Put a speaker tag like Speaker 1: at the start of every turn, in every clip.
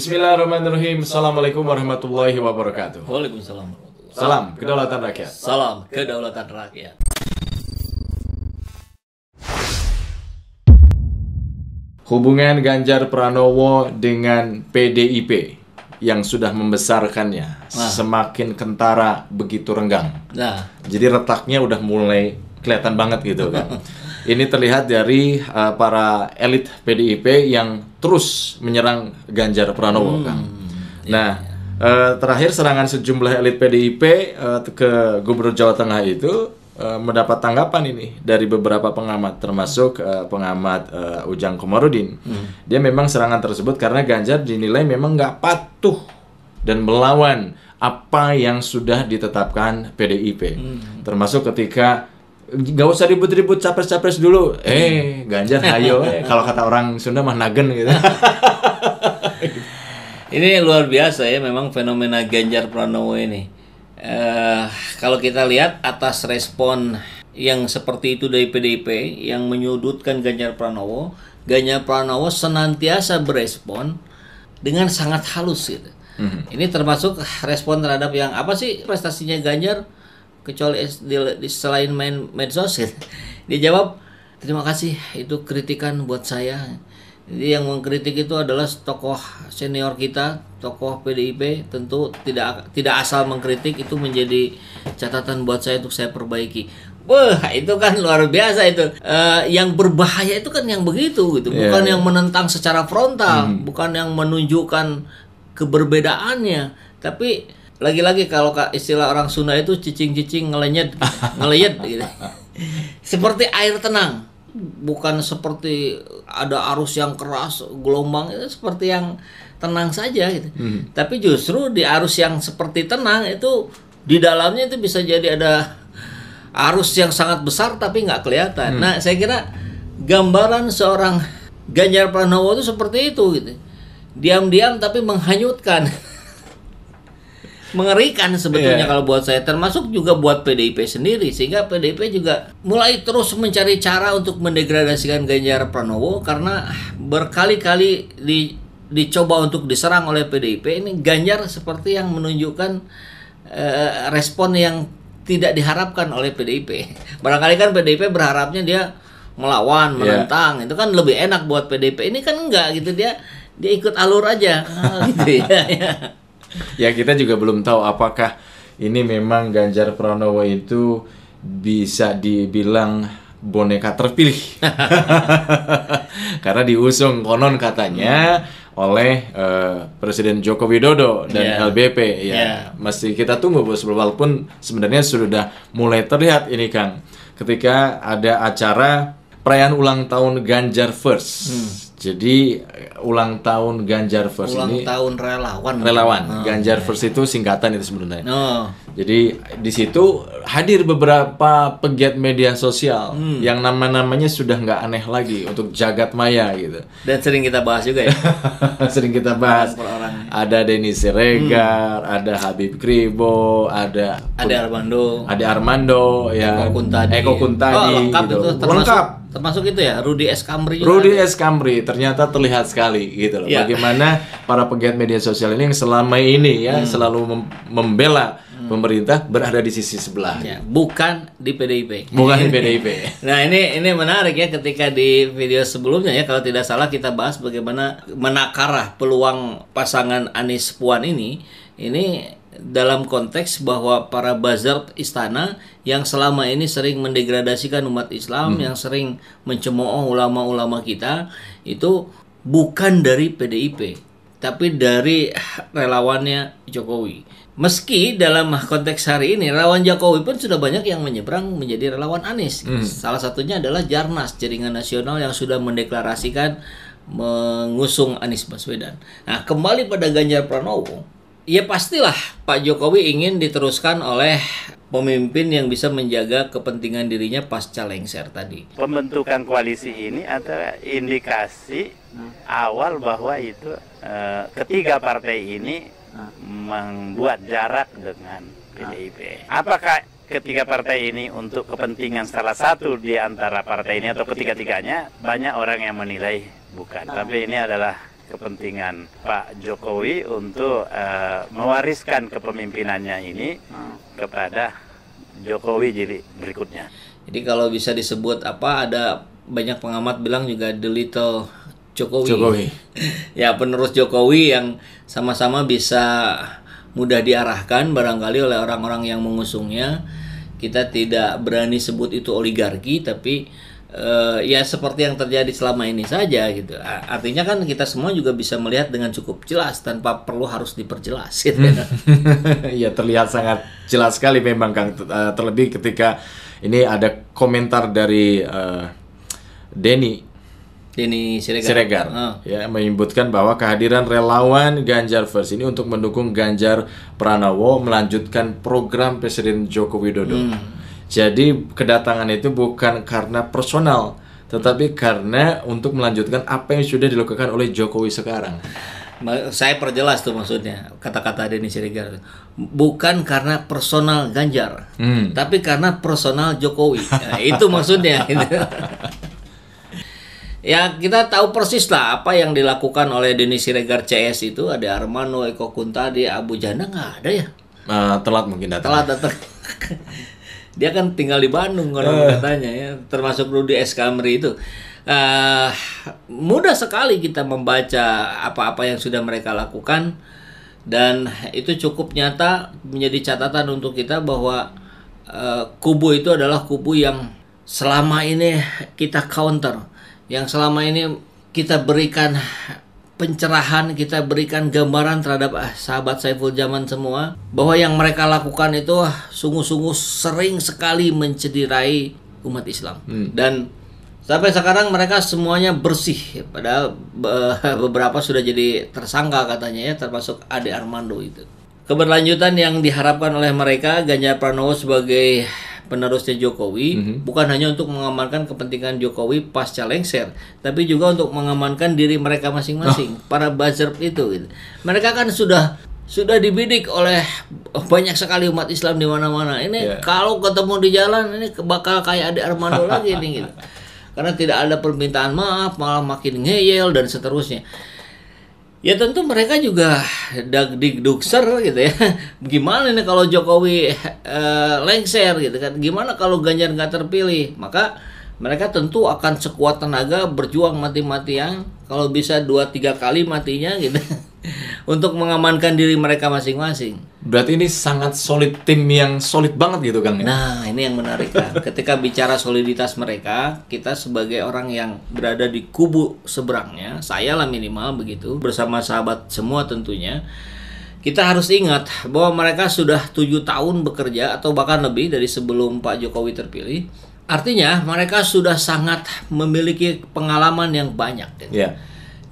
Speaker 1: Bismillahirrahmanirrahim. Assalamualaikum warahmatullahi wabarakatuh.
Speaker 2: Waalaikumsalam.
Speaker 1: Salam kedaulatan rakyat.
Speaker 2: Salam kedaulatan rakyat.
Speaker 1: Hubungan Ganjar Pranowo dengan PDIP yang sudah membesarkannya semakin kentara begitu renggang.
Speaker 2: Nah,
Speaker 1: Jadi retaknya udah mulai kelihatan banget gitu kan. Ini terlihat dari para elit PDIP yang terus menyerang Ganjar Pranowo kan. Nah, terakhir serangan sejumlah elit PDIP ke Gubernur Jawa Tengah itu mendapat tanggapan ini dari beberapa pengamat, termasuk pengamat Ujang Komarudin. Dia memang serangan tersebut karena Ganjar dinilai memang nggak patuh dan melawan apa yang sudah ditetapkan PDIP. Termasuk ketika nggak usah ribut-ribut capres-capres dulu. Ganjar hayo. Kalau kata orang Sunda mah nagen gitu.
Speaker 2: ini luar biasa ya memang fenomena Ganjar Pranowo ini. Kalau kita lihat atas respon yang seperti itu dari PDIP yang menyudutkan Ganjar Pranowo senantiasa berespon dengan sangat halus gitu. Ini termasuk respon terhadap yang apa sih prestasinya Ganjar? Kecuali selain main medsos gitu. Dia jawab, terima kasih itu kritikan buat saya. Jadi yang mengkritik itu adalah tokoh senior kita, tokoh PDIP. Tentu tidak asal mengkritik, itu menjadi catatan buat saya untuk saya perbaiki. Wah, itu kan luar biasa itu. Yang berbahaya itu kan yang begitu gitu, bukan yang menentang secara frontal, bukan yang menunjukkan keberbedaannya, tapi lagi-lagi kalau istilah orang Sunda itu cicing-cicing ngelenyet gitu. Seperti air tenang, bukan seperti ada arus yang keras, gelombang, itu seperti yang tenang saja gitu. Tapi justru di arus yang seperti tenang itu di dalamnya itu bisa jadi ada arus yang sangat besar tapi nggak kelihatan. Nah, saya kira gambaran seorang Ganjar Pranowo itu seperti itu gitu. Diam-diam tapi menghanyutkan. Mengerikan sebetulnya kalau buat saya, termasuk juga buat PDIP sendiri, sehingga PDIP juga mulai terus mencari cara untuk mendegradasikan Ganjar Pranowo karena berkali-kali dicoba untuk diserang oleh PDIP. Ini Ganjar seperti yang menunjukkan respon yang tidak diharapkan oleh PDIP. Barangkali kan PDIP berharapnya dia melawan, menentang, itu kan lebih enak buat PDIP. Ini kan enggak gitu, dia ikut alur aja gitu ya.
Speaker 1: Ya, kita juga belum tahu apakah ini memang Ganjar Pranowo itu bisa dibilang boneka terpilih. Karena diusung konon katanya oleh Presiden Joko Widodo dan LBP ya. Masih kita tunggu bos, walaupun sebenarnya sudah mulai terlihat ini Kang, ketika ada acara perayaan ulang tahun Ganjar First. Jadi ulang tahun Ganjar First ini
Speaker 2: tahun relawan.
Speaker 1: Ganjar First itu singkatan itu sebenarnya. Jadi di situ hadir beberapa pegiat media sosial yang nama-namanya sudah nggak aneh lagi untuk jagat maya gitu.
Speaker 2: Dan sering kita bahas juga ya.
Speaker 1: Sering kita bahas. Ada Denny Siregar, ada Habib Kribo, ada Armando, ya. Eko Kuntadi
Speaker 2: lengkap
Speaker 1: gitu.
Speaker 2: Itu termasuk itu ya, Rudy S. Kamri
Speaker 1: ternyata terlihat sekali gitu loh. Bagaimana para pegiat media sosial ini yang selama ini ya selalu membela pemerintah berada di sisi sebelah.
Speaker 2: Bukan di PDIP. Nah, ini menarik ya, ketika di video sebelumnya ya kalau tidak salah kita bahas bagaimana menakar peluang pasangan Anies Puan ini dalam konteks bahwa para buzzer istana yang selama ini sering mendegradasikan umat Islam, yang sering mencemooh ulama-ulama kita, itu bukan dari PDIP, tapi dari relawannya Jokowi. Meski dalam konteks hari ini relawan Jokowi pun sudah banyak yang menyeberang menjadi relawan Anies. Salah satunya adalah Jarnas, Jaringan Nasional, yang sudah mendeklarasikan mengusung Anies Baswedan. Nah, kembali pada Ganjar Pranowo, ya pastilah Pak Jokowi ingin diteruskan oleh pemimpin yang bisa menjaga kepentingan dirinya pasca lengser tadi.
Speaker 3: Pembentukan koalisi ini adalah indikasi awal bahwa itu ketiga partai ini membuat jarak dengan PDIP. Apakah ketiga partai ini untuk kepentingan salah satu di antara partai ini atau ketiga-tiganya? Banyak orang yang menilai bukan. Tapi ini adalah kepentingan Pak Jokowi untuk mewariskan kepemimpinannya ini kepada Jokowi jadi berikutnya.
Speaker 2: Jadi kalau bisa disebut apa, ada banyak pengamat bilang juga the little Jokowi. Ya, penerus Jokowi yang sama-sama bisa mudah diarahkan barangkali oleh orang-orang yang mengusungnya. Kita tidak berani sebut itu oligarki, tapi ya seperti yang terjadi selama ini saja gitu. Artinya kan kita semua juga bisa melihat dengan cukup jelas tanpa perlu harus diperjelas gitu.
Speaker 1: Ya, terlihat sangat jelas sekali memang Kang, terlebih ketika ini ada komentar dari Denny Siregar ya, menyebutkan bahwa kehadiran relawan Ganjar First ini untuk mendukung Ganjar Pranowo melanjutkan program Presiden Joko Widodo. Jadi kedatangan itu bukan karena personal, tetapi karena untuk melanjutkan apa yang sudah dilakukan oleh Jokowi sekarang.
Speaker 2: Saya perjelas tuh maksudnya kata-kata Denny Siregar, bukan karena personal Ganjar, tapi karena personal Jokowi. Nah, itu maksudnya. Ya, kita tahu persis lah apa yang dilakukan oleh Denny Siregar CS itu. Ada Armando, Eko Kuntadi, Abu Janda nggak ada ya?
Speaker 1: Telat mungkin datang.
Speaker 2: Telat datang. Dia kan tinggal di Bandung katanya ya, termasuk Rudy Eskamri itu. Mudah sekali kita membaca apa-apa yang sudah mereka lakukan, dan itu cukup nyata menjadi catatan untuk kita bahwa kubu itu adalah kubu yang selama ini kita counter, yang selama ini kita berikan pencerahan, kita berikan gambaran terhadap sahabat Saiful Zaman semua, bahwa yang mereka lakukan itu sungguh-sungguh sering sekali mencederai umat Islam. Dan sampai sekarang mereka semuanya bersih, padahal beberapa sudah jadi tersangka katanya ya, termasuk Ade Armando itu. Keberlanjutan yang diharapkan oleh mereka, Ganjar Pranowo sebagai penerusnya Jokowi, bukan hanya untuk mengamankan kepentingan Jokowi pasca lengser, tapi juga untuk mengamankan diri mereka masing-masing, para buzzer itu gitu. Mereka kan sudah dibidik oleh banyak sekali umat Islam di mana-mana. Ini kalau ketemu di jalan ini bakal kayak Ade Armando lagi nih gitu. Karena tidak ada permintaan maaf, malah makin ngeyel dan seterusnya. Ya tentu mereka juga dagdikdukser gitu ya. Gimana nih kalau Jokowi lengser gitu kan? Gimana kalau Ganjar nggak terpilih? Maka mereka tentu akan sekuat tenaga berjuang mati-matian, kalau bisa 2-3 kali matinya gitu. Untuk mengamankan diri mereka masing-masing.
Speaker 1: Berarti ini sangat solid, tim yang solid banget gitu Kang.
Speaker 2: Nah, ini yang menarik kan. Ketika bicara soliditas mereka, kita sebagai orang yang berada di kubu seberangnya, saya lah minimal begitu, bersama sahabat semua tentunya, kita harus ingat bahwa mereka sudah 7 tahun bekerja atau bahkan lebih dari sebelum Pak Jokowi terpilih. Artinya mereka sudah sangat memiliki pengalaman yang banyak gitu.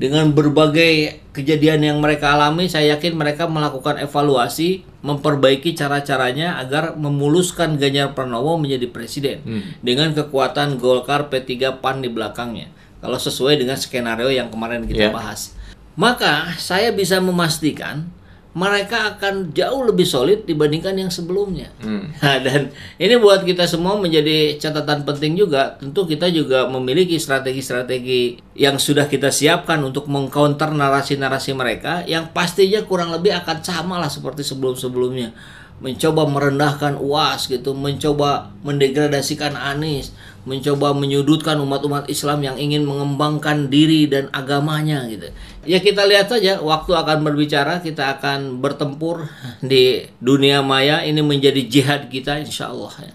Speaker 2: Dengan berbagai kejadian yang mereka alami, saya yakin mereka melakukan evaluasi, memperbaiki cara-caranya agar memuluskan Ganjar Pranowo menjadi presiden dengan kekuatan Golkar, P3, PAN di belakangnya. Kalau sesuai dengan skenario yang kemarin kita bahas. Maka saya bisa memastikan mereka akan jauh lebih solid dibandingkan yang sebelumnya. Nah, dan ini buat kita semua menjadi catatan penting juga. Tentu kita juga memiliki strategi-strategi yang sudah kita siapkan untuk mengcounter narasi-narasi mereka, yang pastinya kurang lebih akan sama lah seperti sebelum-sebelumnya. Mencoba merendahkan UAS gitu, mencoba mendegradasikan Anies, mencoba menyudutkan umat-umat Islam yang ingin mengembangkan diri dan agamanya gitu. Ya kita lihat saja, waktu akan berbicara, kita akan bertempur di dunia maya, ini menjadi jihad kita insya Allah ya.